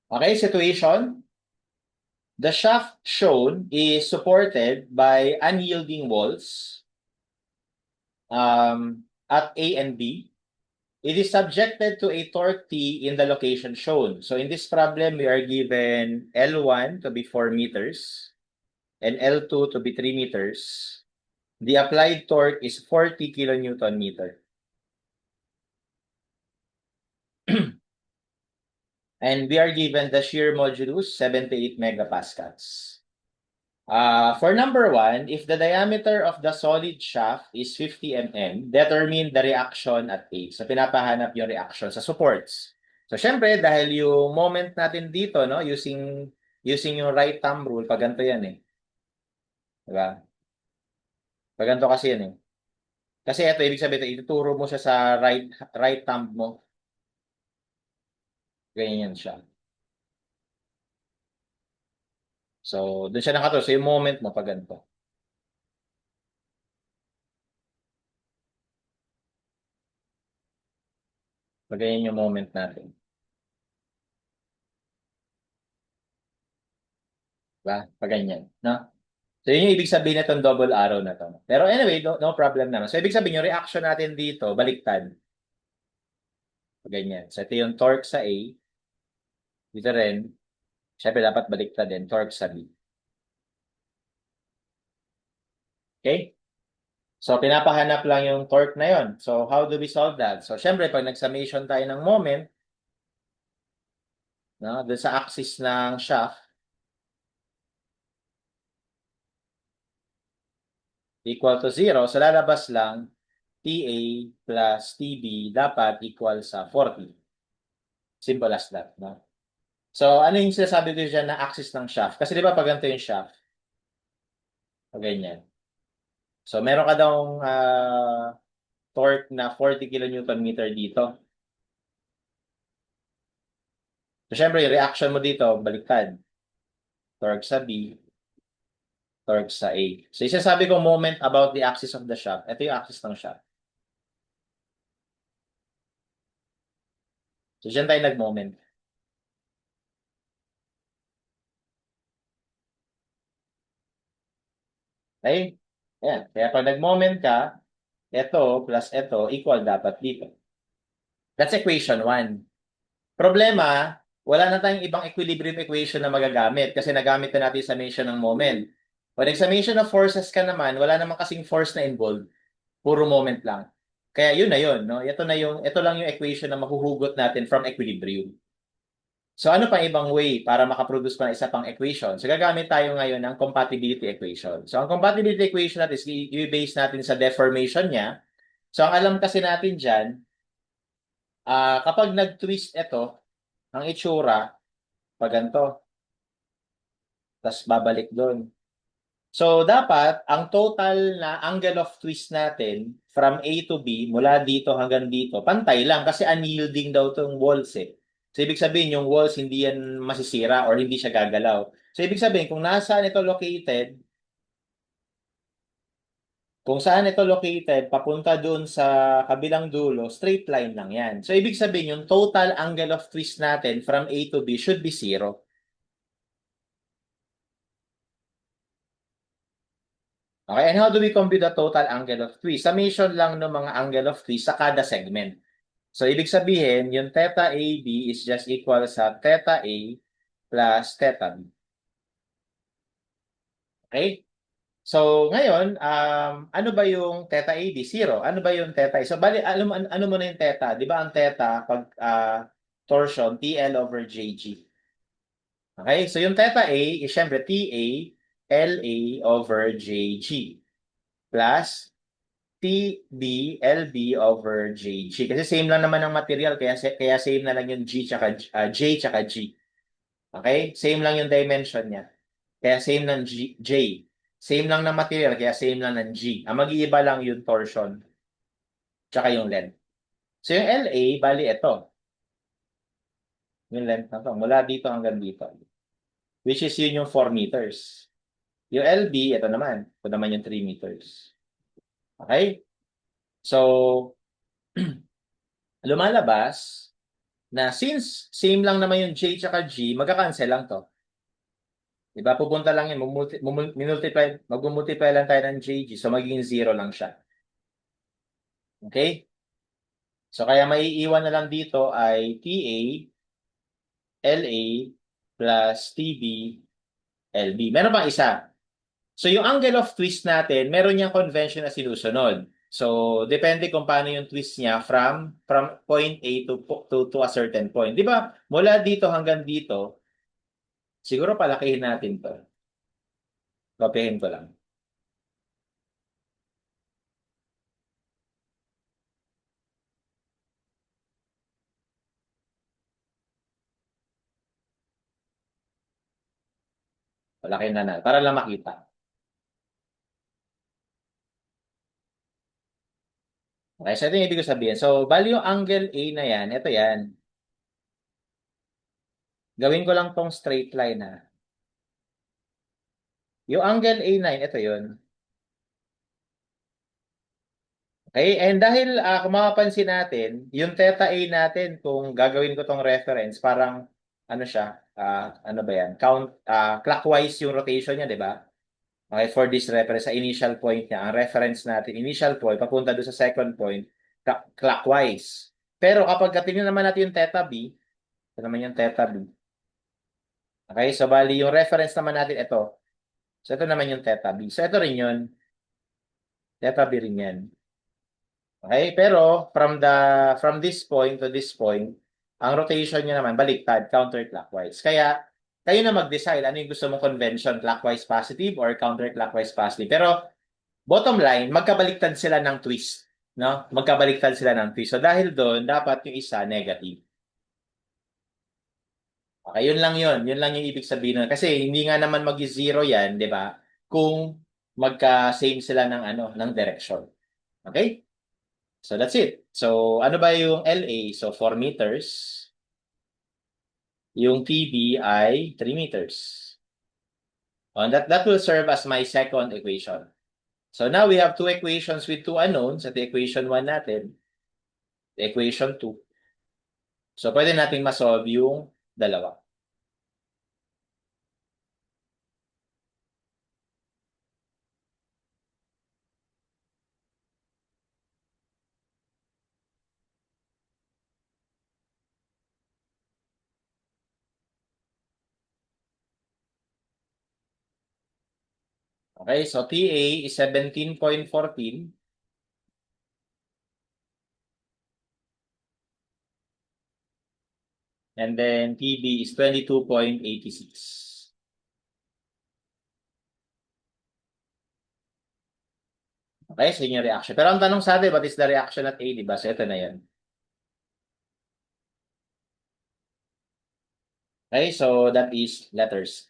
Okay, situation. The shaft shown is supported by unyielding walls at A and B. It is subjected to a torque T in the location shown. So in this problem, we are given L1 to be 4 meters and L2 to be 3 meters. The applied torque is 40 kilonewton meter. And we are given the shear modulus 78 megapascals. For number 1, if the diameter of the solid shaft is 50 mm, determine the reaction at A. So pinapahanap yung reaction sa supports. So syempre, dahil yung moment natin dito, no, using yung right thumb rule, pag ganito yan eh. Diba? Pag ganito kasi yan eh. Kasi ito, ibig sabihin, ituturo mo siya sa right thumb mo. Ganyan siya. So, doon siya nakaturo. So, yung moment mo pag ganito. Pag ganyan yung moment natin. Diba? Pag ganyan. No? So, yun yung ibig sabihin na itong double arrow na to. Pero anyway, no problem naman. So, ibig sabihin yung reaction natin dito, baliktad. Ganyan. So, ito yung torque sa A. Dito rin. Siyempre, dapat baliktad din. Torque sa B. Okay? So, pinapahanap lang yung torque na yon. So, how do we solve that? So, siyempre, pag nag-summation tayo ng moment, no, dun sa axis ng shaft, equal to 0. So, lalabas lang TA plus TB dapat equal sa 40. Simple as that. No? So, ano yung sinasabi ko dyan na axis ng shaft? Kasi di ba pag ganito yung shaft? O ganyan. So, meron ka daw torque na 40 kilonewton meter dito. So, syempre, yung reaction mo dito, baliktad. Torque sa B, torque sa A. So, isasabi ko moment about the axis of the shaft. Ito yung axis ng shaft. So, dyan tayo nag-moment. Okay? Ayan. Kaya pag nag-moment ka, ito plus ito equal dapat dito. That's equation 1. Problema, wala na tayong ibang equilibrium equation na magagamit kasi nagamit na natin summation ng moment. When summation of forces ka naman, wala namang kasing force na involved. Puro moment lang. Kaya yun na yun, no? Ito lang yung equation na mahuhugot natin from equilibrium. So ano pa ibang way para makaproduce pa ng isa pang equation? So gagamit tayo ngayon ng compatibility equation. So ang compatibility equation natin is i-base natin sa deformation niya. So ang alam kasi natin dyan, kapag nag-twist ito, ang itsura, pag ganito, tapos babalik doon. So, dapat, ang total na angle of twist natin from A to B, mula dito hanggang dito, pantay lang kasi unyielding daw itong walls eh. So, ibig sabihin, yung walls hindi yan masisira or hindi siya gagalaw. So, ibig sabihin, kung nasaan ito located, papunta doon sa kabilang dulo, straight line lang yan. So, ibig sabihin, yung total angle of twist natin from A to B should be 0. Okay, and how do we compute the total angle of twist? Summation lang ng mga angle of twist sa kada segment. So, ibig sabihin, yung theta AB is just equal sa theta A plus theta B. Okay? So, ngayon, ano ba yung theta AB? 0. Ano ba yung theta A? So, bali, ano mo na yung theta? Di ba ang theta, pag torsion, TL over JG. Okay? So, yung theta A is syempre TA LA over JG plus TB LB over JG. Kasi same lang naman ang material, kaya same na lang yung J tsaka G. Okay? Same lang yung dimension niya. Kaya same ng J. Same lang ng material, kaya same lang ng G. Ang mag-iiba lang yung torsion tsaka yung length. So yung LA, bali ito. Yung length na to. Mula dito hanggang dito. Which is yun yung 4 meters. Yung LB, ito naman. Ito naman yung 3 meters. Okay? So, lumalabas na since same lang naman yung J tsaka G, magka-cancel lang to. Diba? Pupunta lang yun, mag-multiply lang tayo ng JG, so magiging 0 lang siya. Okay? So kaya maiiwan na lang dito ay TA, LA, plus TB, LB. Meron pang isa. So yung angle of twist natin, meron niyang convention na sinusunod. So depende kung paano yung twist niya from point A to a certain point. 'Di ba? Mula dito hanggang dito, siguro palakihin natin 'to. Kopyahin ko lang. Palakihin na para lang makita. Okay, so ito yung ibig ko sabihin. So, bali yung angle A na yan, ito yan. Gawin ko lang tong straight line ha. Yung angle A9, ito yun. Okay, and dahil kung mapapansin natin, yung theta A natin, kung gagawin ko tong reference, parang ano siya, ano ba yan? Clockwise yung rotation niya, di ba? Okay, for this reference, sa initial point niya, ang reference natin, initial point, papunta doon sa second point, clockwise. Pero kapag tingnan naman natin yung theta B, ito naman yung theta B. Okay, so bali yung reference naman natin ito. So ito naman yung theta B. So ito rin yun. Theta B rin yan. Okay, pero from this point to this point, ang rotation niya naman baliktad, counterclockwise. Kaya kayo na mag-decide ano yung gusto mong convention, clockwise positive or counterclockwise positive. Pero bottom line, magkabaliktad sila ng twist, no? Magkabaliktad sila ng twist. So dahil doon, dapat yung isa negative. Okay, yun lang yun. Yun lang yung ibig sabihin nun. Kasi hindi nga naman mag-zero yan, di ba? Kung magka-same sila ng ano, ng direction. Okay? So that's it. So ano ba yung LA? So 4 meters. Yung TB ay 3 meters. And that will serve as my second equation. So now we have two equations with two unknowns at the equation 1 natin. The equation 2. So pwede natin ma-solve yung dalawa. Okay, so TA is 17.14. And then TB is 22.86. Okay, so yun yung reaction. Pero ang tanong sa atin, what is the reaction at A, di ba? So ito na yan. Okay, so that is letters.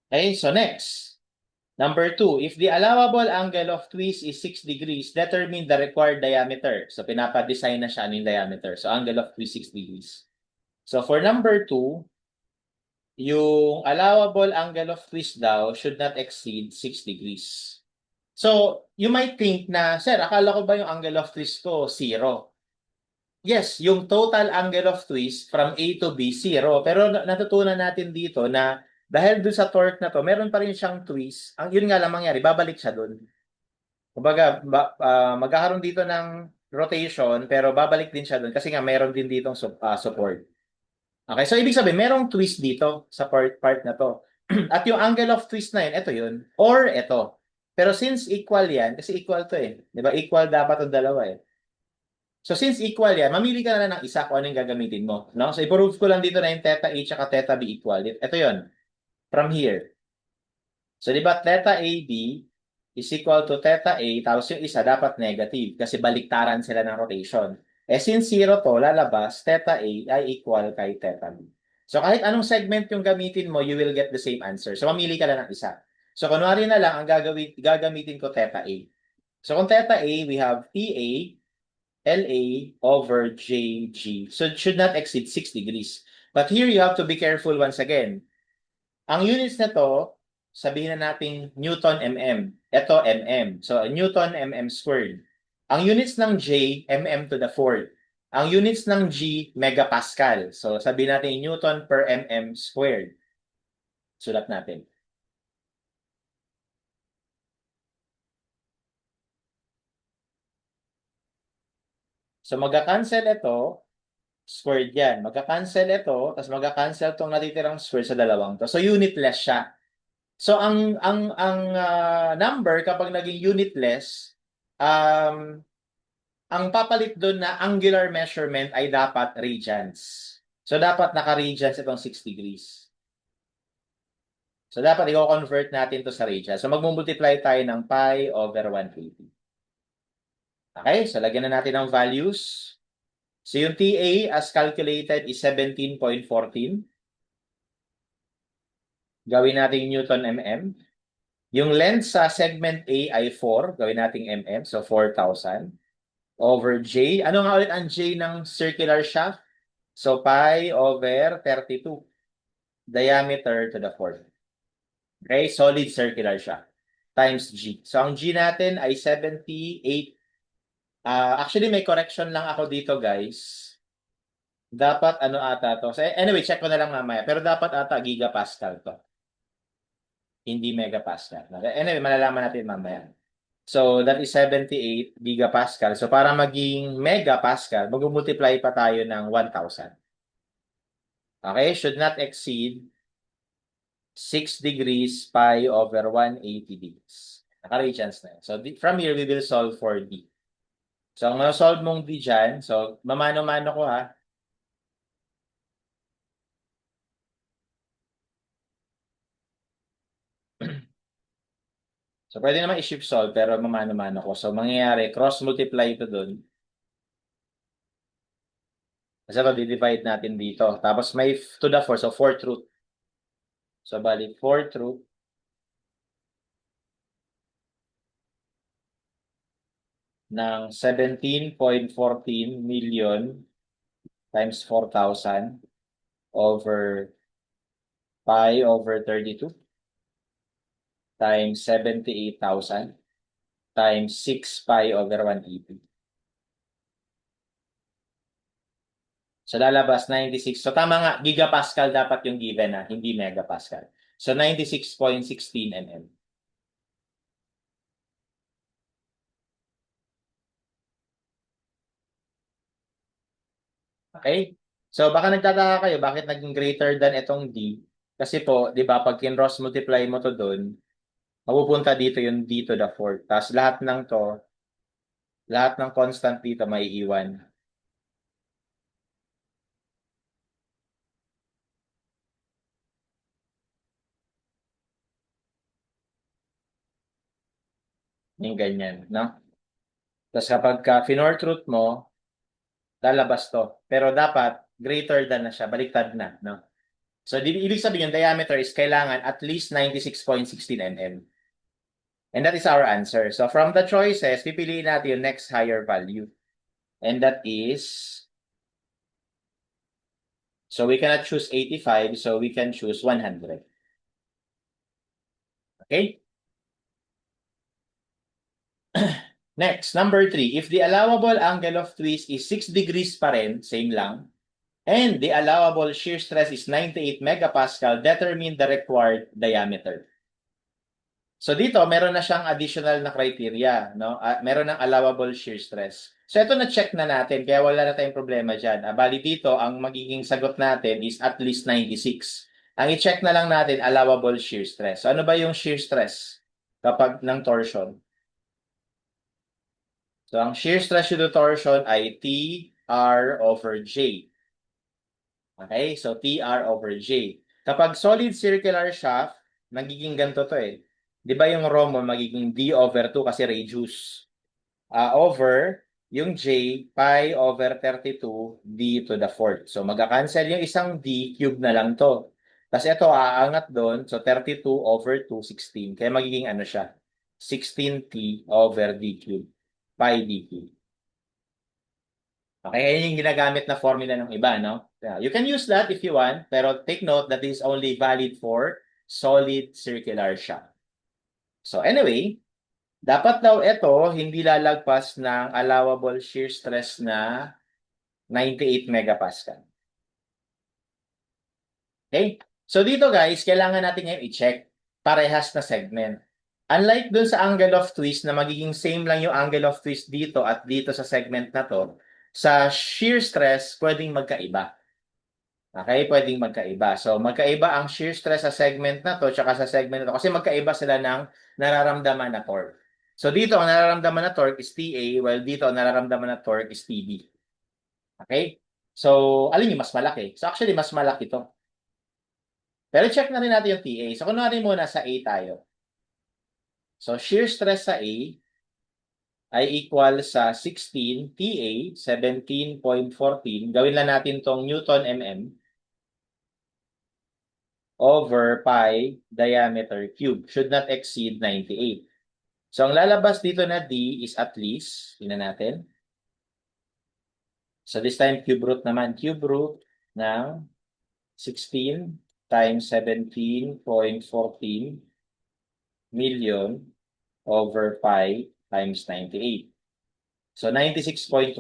Okay, so next. Number 2, if the allowable angle of twist is 6 degrees, determine the required diameter. So pinapa-design na siya ano yung diameter. So angle of twist 6 degrees. So for number 2, yung allowable angle of twist daw should not exceed 6 degrees. So, you might think na, sir, akala ko ba yung angle of twist ko 0? Yes, yung total angle of twist from A to B, 0. Pero natutunan natin dito na dahil dun sa torque na to, meron pa rin siyang twist. Ang yun nga lang mangyari, babalik siya dun. Kumbaga, magkakaroon dito ng rotation, pero babalik din siya dun kasi nga meron din ditong support. Okay, so ibig sabihin, merong twist dito sa part na to. At yung angle of twist na yun, ito yun. Or ito. Pero since equal yan, kasi equal to eh. Di ba? Equal dapat ang dalawa eh. So since equal yan, mamili ka na lang ng isa kung ano yung gagamitin mo. No? So i-prove ko lang dito na yung theta A at theta B equal. Ito yun. From here. So di ba theta AB is equal to theta A, tapos yung isa dapat negative kasi baliktaran sila ng rotation. Eh since 0 to, lalabas, theta A ay equal kay theta B. So kahit anong segment yung gamitin mo, you will get the same answer. So mamili ka lang ng isa. So kunwari na lang, ang gagamitin ko theta A. So kung theta A, we have TA, LA over JG. So it should not exceed 6 degrees. But here you have to be careful once again. Ang units na to, sabihin na natin Newton mm. Ito mm. So, Newton mm squared. Ang units ng J, mm to the fourth. Ang units ng G, megapascal. So, sabihin natin Newton per mm squared. Sulat natin. So, magka-cancel ito, squared yan. Magka-cancel ito, tapos magka-cancel itong natitirang square sa dalawang to. So, unitless siya. So, ang number kapag naging unitless, ang papalit doon na angular measurement ay dapat radians. So, dapat naka-radians itong 6 degrees. So, dapat i-convert natin to sa radians. So, mag-multiply tayo ng pi over 180. Okay, so lagyan na natin ng values. So, yung TA as calculated is 17.14. Gawin natin Newton mm. Yung length sa segment A ay 4. Gawin natin mm. So, 4,000. Over J. Ano nga ulit ang J ng circular shaft? So, pi over 32. Diameter to the fourth. Okay? Solid circular shaft. Times G. So, ang G natin ay 78. Actually, may correction lang ako dito, guys. Dapat ano ata to. So, anyway, check ko na lang mamaya. Pero dapat ata gigapascal to. Hindi megapascal. Anyway, malalaman natin mamaya. So, that is 78 gigapascal. So, para maging megapascal, mag-multiply pa tayo ng 1,000. Okay? Should not exceed 6 degrees pi over 180 degrees. Naka-radians na yun. So, from here, we will solve for D. So, ang solve mong D dyan, so, mamano-mano ko ha. So, pwede naman i-shift solve, pero mamano-mano ko. So, mangyayari, cross-multiply ito dun. Kasi ito, di-divide natin dito. Tapos may to the 4, so 4th root. So, bali, 4th root ng 17.14 million times 4,000 over pi over 32 times 78,000 times 6 pi over 180. So, lalabas 96. So, tama nga, gigapascal dapat yung given na, hindi megapascal. So, 96.16 mm. Okay? So, baka nagtataka kayo, bakit naging greater than itong D? Kasi po, di ba, pag kinross multiply mo to doon, mapupunta dito yung D to the fourth. Tapos lahat ng to, lahat ng constant dito may iwan. Yung ganyan, no? Tapos kapag ka-finorth root mo, lalabas to. Pero dapat, greater than na siya, baliktad na, no? So, ibig sabihin, yung diameter is kailangan at least 96.16 mm. And that is our answer. So, from the choices, pipiliin natin yung next higher value. And that is, so we cannot choose 85, so we can choose 100. Okay? Next, number 3. If the allowable angle of twist is 6 degrees pa rin, same lang, and the allowable shear stress is 98 megapascal, determine the required diameter. So dito, meron na siyang additional na criteria, no? Meron ng allowable shear stress. So ito na-check na natin, kaya wala na tayong problema dyan. Bali dito, ang magiging sagot natin is at least 96. Ang i-check na lang natin, allowable shear stress. So ano ba yung shear stress kapag ng torsion? So ang shear stress due to torsion ay TR over J. Okay? So TR over J. Kapag solid circular shaft, nagiging ganito to eh. Di ba yung rho mo magiging D over 2 kasi radius. Over yung J, pi over 32 D to the fourth. So magka-cancel yung isang D, cube na lang to. Tapos ito aangat doon, so 32 over 2, 16. Kaya magiging ano siya? 16T over D cube. Pi D cube. Okay, yan yung ginagamit na formula ng iba, no? You can use that if you want, pero take note that is only valid for solid circular shock. So anyway, dapat daw ito hindi lalagpas ng allowable shear stress na 98 megapascal. Okay? So dito guys, kailangan natin ngayon i-check parehas na segment. Unlike dun sa angle of twist na magiging same lang yung angle of twist dito at dito sa segment na to, sa shear stress, pwedeng magkaiba. Okay? Pwedeng magkaiba. So magkaiba ang shear stress sa segment na to tsaka sa segment na to kasi magkaiba sila ng nararamdaman na torque. So dito ang nararamdaman na torque is TA while dito ang nararamdaman na torque is TB. Okay? So alin yung mas malaki? So actually mas malaki to. Pero check na rin natin yung TA. So kunwari muna sa A tayo. So shear stress sa A ay equal sa 16 TA, 17.14. Gawin lang natin tong Newton mm over pi diameter cube. Should not exceed 98. So ang lalabas dito na D is at least, tingnan natin. So this time cube root naman. Cube root ng 16 times 17.14 million over pi times 98. So 96.22.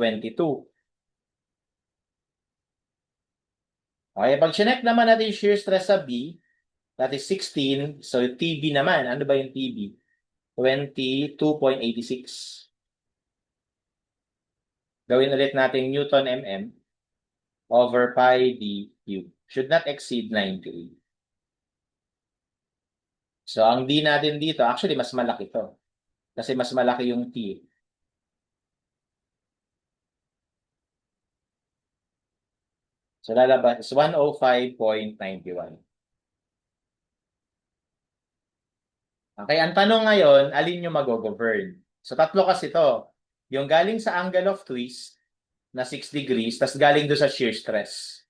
Okay, pag chinek naman natin yung shear stress sa B, that is 16. So TB naman, ano ba yung TB? 22.86. Gawin ulit natin Newton mm over pi d cube. Should not exceed 98. So ang D natin dito, actually mas malaki to. Kasi mas malaki yung T. So lalabas is 105.91. Okay, ang tanong ngayon, alin yung mag-govern? So tatlo kasi to. Yung galing sa angle of twist na 6 degrees, tas galing doon sa shear stress.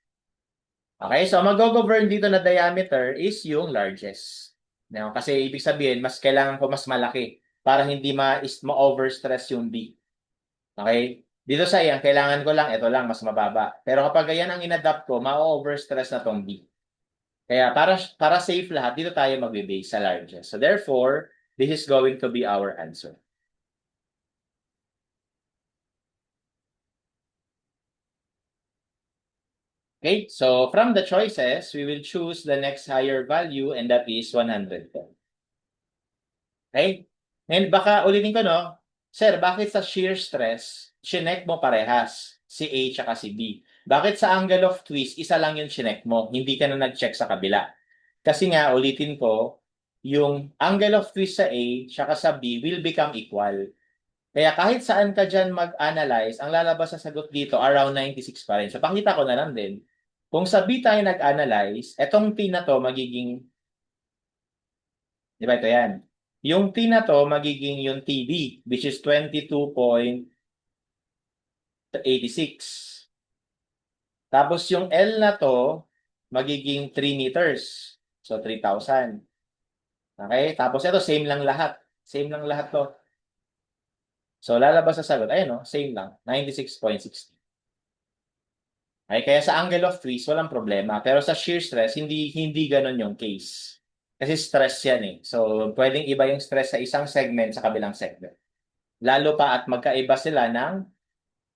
Okay, so mag-govern dito na diameter is yung largest. No, kasi ibig sabihin, mas kailangan ko mas malaki para hindi ma-overstress yung D. Okay? Dito sa iyan, kailangan ko lang, ito lang, mas mababa. Pero kapag yan ang in-adapt ko, ma-overstress na tong B. Kaya para safe lahat, dito tayo magbe-base sa largest. So therefore, this is going to be our answer. Okay, so from the choices, we will choose the next higher value and that is 110. Okay? And baka ulitin ko, no? Sir, bakit sa shear stress, chinek mo parehas, si A tsaka si B? Bakit sa angle of twist, isa lang yung chinek mo, hindi ka na nag-check sa kabila? Kasi nga, ulitin ko, yung angle of twist sa A tsaka sa B will become equal. Kaya kahit saan ka dyan mag-analyze, ang lalabas sa sagot dito, around 96 pa rin. So, pakita ko na lang din. Kung sa B tayo nag-analyze, etong T na to magiging, di ba ito yan? Yung T na to magiging yung TB, which is 22.86. Tapos yung L na to, magiging 3 meters. So, 3,000. Okay? Tapos ito, same lang lahat. Same lang lahat to. So, lalabas sa sagot. Ayun, no? Same lang. 96.60. Okay? Kaya sa angle of twist, walang problema. Pero sa shear stress, hindi ganun yung case. Kasi stress yan eh. So, pwedeng iba yung stress sa isang segment sa kabilang segment. Lalo pa at magkaiba sila ng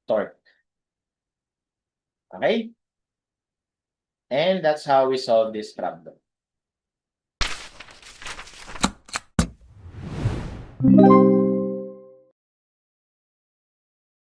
torque. Okay? And that's how we solve this problem.